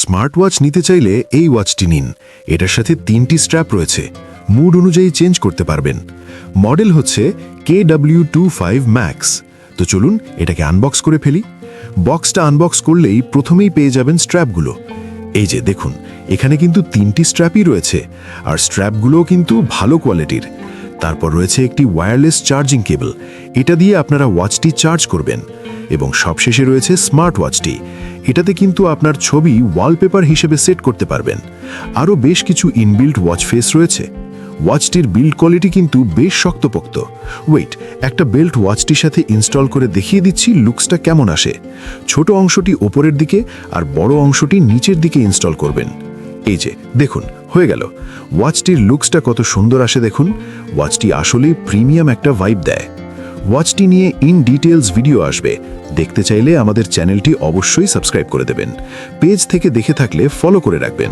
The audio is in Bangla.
স্মার্ট ওয়াচ নিতে চাইলে এই ওয়াচটি নিন। এটার সাথে 3টি স্ট্র্যাপ রয়েছে, মুড অনুযায়ী চেঞ্জ করতে পারবেন। মডেল হচ্ছে KW25 Max। তো চলুন এটাকে আনবক্স করে ফেলি। বক্সটা আনবক্স করলেই প্রথমেই পেয়ে যাবেন স্ট্র্যাপগুলো। এই যে দেখুন, এখানে কিন্তু 3টি স্ট্র্যাপই রয়েছে, আর স্ট্র্যাপগুলোও কিন্তু ভালো কোয়ালিটির। তারপর রয়েছে একটি ওয়্যারলেস চার্জিং কেবল, এটা দিয়ে আপনারা ওয়াচটি চার্জ করবেন। এবং সবশেষে রয়েছে স্মার্ট ওয়াচটি, এটাতে কিন্তু আপনার ছবি ওয়ালপেপার হিসেবে সেট করতে পারবেন। আরও বেশ কিছু ইনবিল্ট ওয়াচ ফেস রয়েছে। ওয়াচটির বিল্ড কোয়ালিটি কিন্তু বেশ শক্তপোক্ত। ওয়েট, একটা বেল্ট ওয়াচটির সাথে ইনস্টল করে দেখিয়ে দিচ্ছি লুকসটা কেমন আসে। ছোট অংশটি ওপরের দিকে আর বড় অংশটি নিচের দিকে ইনস্টল করবেন। এই যে দেখুন, হয়ে গেল। ওয়াচটির লুকসটা কত সুন্দর আসে দেখুন। ওয়াচটি আসলেই প্রিমিয়াম একটা ভাইব দেয়। ওয়াচটি নিয়ে ইন ডিটেলস ভিডিও আসবে, দেখতে চাইলে আমাদের চ্যানেলটি অবশ্যই সাবস্ক্রাইব করে দেবেন। পেজ থেকে দেখে থাকলে ফলো করে রাখবেন।